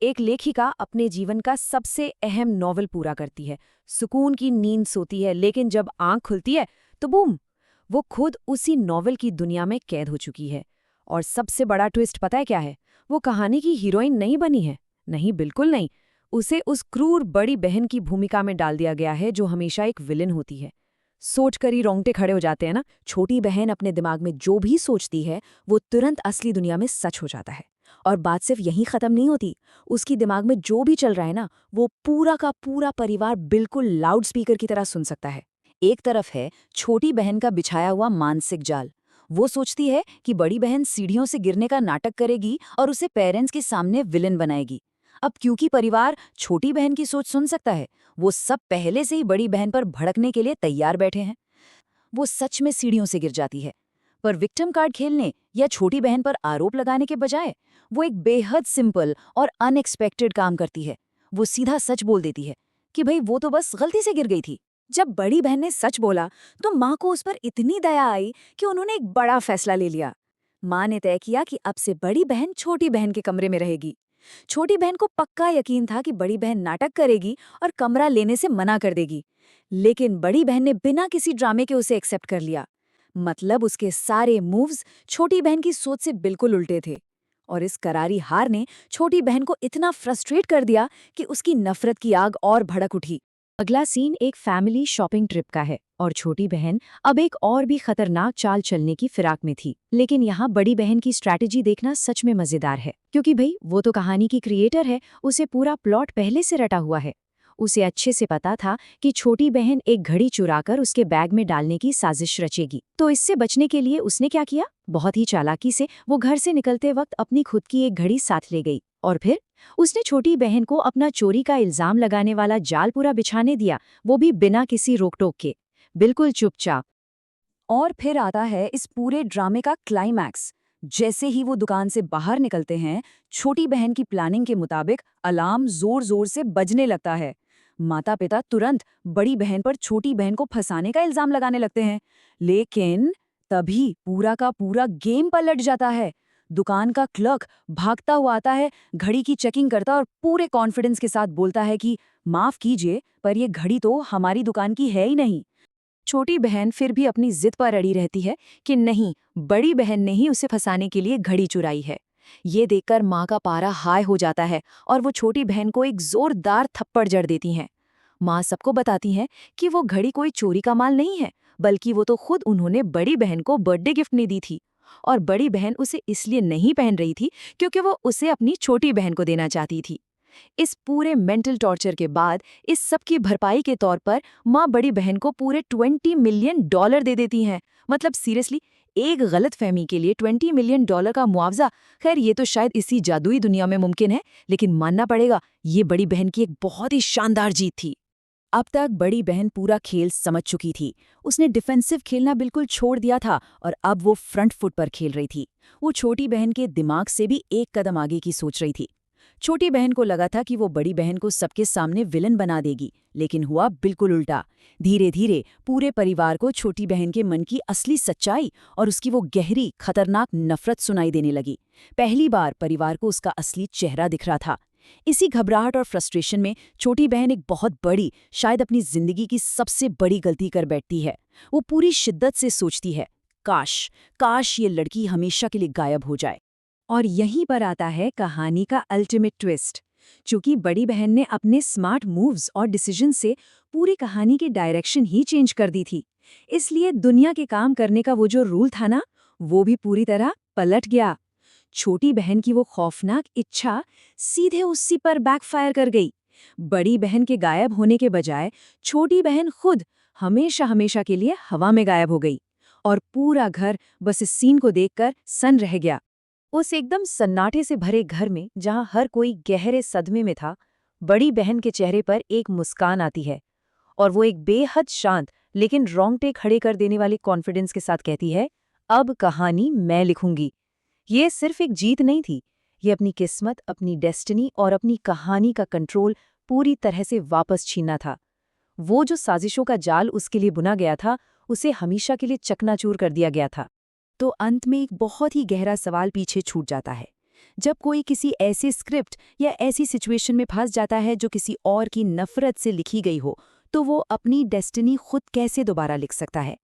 एक लेखिका अपने जीवन का सबसे अहम नॉवल पूरा करती है, सुकून की नींद सोती है, लेकिन जब आंख खुलती है तो बूम, वो खुद उसी नॉवल की दुनिया में कैद हो चुकी है। और सबसे बड़ा ट्विस्ट पता है क्या है? वो कहानी की हीरोइन नहीं बनी है। नहीं, बिल्कुल नहीं। उसे उस क्रूर बड़ी बहन की भूमिका में डाल दिया गया है, जो हमेशा एक विलन होती है। सोचकर ही रोंगटे खड़े हो जाते हैं ना। छोटी बहन अपने दिमाग में जो भी सोचती है, वो तुरंत असली दुनिया में सच हो जाता है। और बात सिर्फ यहीं खत्म नहीं होती। उसकी दिमाग में जो भी चल रहा है ना, वो पूरा का पूरा परिवार बिल्कुल लाउड स्पीकर की तरह सुन सकता है। एक तरफ है छोटी बहन का बिछाया हुआ मानसिक जाल। वो सोचती है कि बड़ी बहन सीढ़ियों से गिरने का नाटक करेगी और उसे पेरेंट्स के सामने विलन बनाएगी। अब क्योंकि परिवार छोटी बहन की सोच सुन सकता है, वो सब पहले से ही बड़ी बहन पर भड़कने के लिए तैयार बैठे हैं। वो सच में सीढ़ियों से गिर जाती है, पर विक्टिम कार्ड खेलने या छोटी बहन पर आरोप लगाने के बजाय वो एक बेहद सिंपल और अनएक्सपेक्टेड काम करती है। वो सीधा सच बोल देती है कि भाई वो तो बस गलती से गिर गई थी। जब बड़ी बहन ने सच बोला तो माँ को उस पर इतनी दया आई कि उन्होंने एक बड़ा फैसला ले लिया। माँ ने तय किया कि अब से बड़ी बहन छोटी बहन के कमरे में रहेगी। छोटी बहन को पक्का यकीन था कि बड़ी बहन नाटक करेगी और कमरा लेने से मना कर देगी, लेकिन बड़ी बहन ने बिना किसी ड्रामे के उसे एक्सेप्ट कर लिया। मतलब उसके सारे मूव्स छोटी बहन की सोच से बिल्कुल उल्टे थे। और इस करारी हार ने छोटी बहन को इतना फ्रस्ट्रेट कर दिया कि उसकी नफरत की आग और भड़क उठी। अगला सीन एक फैमिली शॉपिंग ट्रिप का है और छोटी बहन अब एक और भी खतरनाक चाल चलने की फिराक में थी। लेकिन यहाँ बड़ी बहन की स्ट्रैटेजी देखना सच में मजेदार है, क्योंकि भाई वो तो कहानी की क्रिएटर है, उसे पूरा प्लॉट पहले से रटा हुआ है। उसे अच्छे से पता था कि छोटी बहन एक घड़ी चुराकर उसके बैग में डालने की साजिश रचेगी। तो इससे बचने के लिए उसने क्या किया? बहुत ही चालाकी से वो घर से निकलते वक्त अपनी खुद की एक घड़ी साथ ले गई और फिर उसने छोटी बहन को अपना चोरी का इल्जाम लगाने वाला जाल पूरा बिछाने दिया, वो भी बिना किसी रोक-टोक के, बिल्कुल चुपचाप। और फिर आता है इस पूरे ड्रामे का क्लाइमैक्स। जैसे ही वो दुकान से बाहर निकलते हैं, छोटी बहन की प्लानिंग के मुताबिक अलार्म जोर-जोर से बजने लगता है। माता-पिता तुरंत बड़ी बहन पर छोटी बहन को फंसाने का इल्जाम लगाने लगते हैं। लेकिन तभी पूरा का पूरा गेम पलट जाता है। दुकान का क्लर्क भागता हुआ आता है, घड़ी की चेकिंग करता और पूरे कॉन्फिडेंस के साथ बोलता है कि माफ कीजिए, पर ये घड़ी तो हमारी दुकान की है ही नहीं। छोटी बहन फिर भी अपनी जिद पर अड़ी रहती है कि नहीं, बड़ी बहन ने ही उसे फंसाने के लिए घड़ी चुराई है। ये देखकर माँ का पारा हाई हो जाता है और वो छोटी बहन को एक जोरदार थप्पड़ जड़ देती हैं। माँ सबको बताती हैं कि वो घड़ी कोई चोरी का माल नहीं है, बल्कि वो तो खुद उन्होंने बड़ी बहन को बर्थडे गिफ्ट में दी थी। और बड़ी बहन उसे इसलिए नहीं पहन रही थी क्योंकि वो उसे अपनी छोटी बहन को देना चाहती थी। इस पूरे मेंटल टॉर्चर के बाद इस सब की भरपाई के तौर पर माँ बड़ी बहन को पूरे $20 मिलियन दे देती हैं। मतलब सीरियसली, एक गलतफहमी के लिए $20 मिलियन का मुआवजा। खैर, ये तो शायद इसी जादुई दुनिया में मुमकिन है, लेकिन मानना पड़ेगा ये बड़ी बहन की एक बहुत ही शानदार जीत थी। अब तक बड़ी बहन पूरा खेल समझ चुकी थी। उसने डिफेंसिव खेलना बिल्कुल छोड़ दिया था और अब वो फ्रंट फुट पर खेल रही थी। वो छोटी बहन के दिमाग से भी एक कदम आगे की सोच रही थी। छोटी बहन को लगा था कि वो बड़ी बहन को सबके सामने विलन बना देगी, लेकिन हुआ बिल्कुल उल्टा। धीरे धीरे पूरे परिवार को छोटी बहन के मन की असली सच्चाई और उसकी वो गहरी खतरनाक नफरत सुनाई देने लगी। पहली बार परिवार को उसका असली चेहरा दिख रहा था। इसी घबराहट और फ्रस्ट्रेशन में छोटी बहन एक बहुत बड़ी, शायद अपनी जिंदगी की सबसे बड़ी गलती कर बैठती है। वो पूरी शिद्दत से सोचती है, काश काश ये लड़की हमेशा के लिए गायब हो जाए। और यहीं पर आता है कहानी का अल्टीमेट ट्विस्ट। चूंकि बड़ी बहन ने अपने स्मार्ट मूव्स और डिसीजन से पूरी कहानी की डायरेक्शन ही चेंज कर दी थी, इसलिए दुनिया के काम करने का वो जो रूल था ना, वो भी पूरी तरह पलट गया। छोटी बहन की वो खौफनाक इच्छा सीधे उसी पर बैकफायर कर गई। बड़ी बहन के गायब होने के बजाय छोटी बहन खुद हमेशा हमेशा के लिए हवा में गायब हो गई और पूरा घर बस इस सीन को देखकर सन्न रह गया। उस एकदम सन्नाटे से भरे घर में जहां हर कोई गहरे सदमे में था, बड़ी बहन के चेहरे पर एक मुस्कान आती है और वो एक बेहद शांत लेकिन रोंगटे खड़े कर देने वाली कॉन्फिडेंस के साथ कहती है, अब कहानी मैं लिखूंगी। ये सिर्फ एक जीत नहीं थी, ये अपनी किस्मत, अपनी डेस्टिनी और अपनी कहानी का कंट्रोल पूरी तरह से वापस छीनना था। वो जो साजिशों का जाल उसके लिए बुना गया था, उसे हमेशा के लिए चकनाचूर कर दिया गया था। तो अंत में एक बहुत ही गहरा सवाल पीछे छूट जाता है जब कोई किसी ऐसे स्क्रिप्ट या ऐसी सिचुएशन में फंस जाता है जो किसी और की नफरत से लिखी गई हो, तो वो अपनी डेस्टिनी खुद कैसे दोबारा लिख सकता है?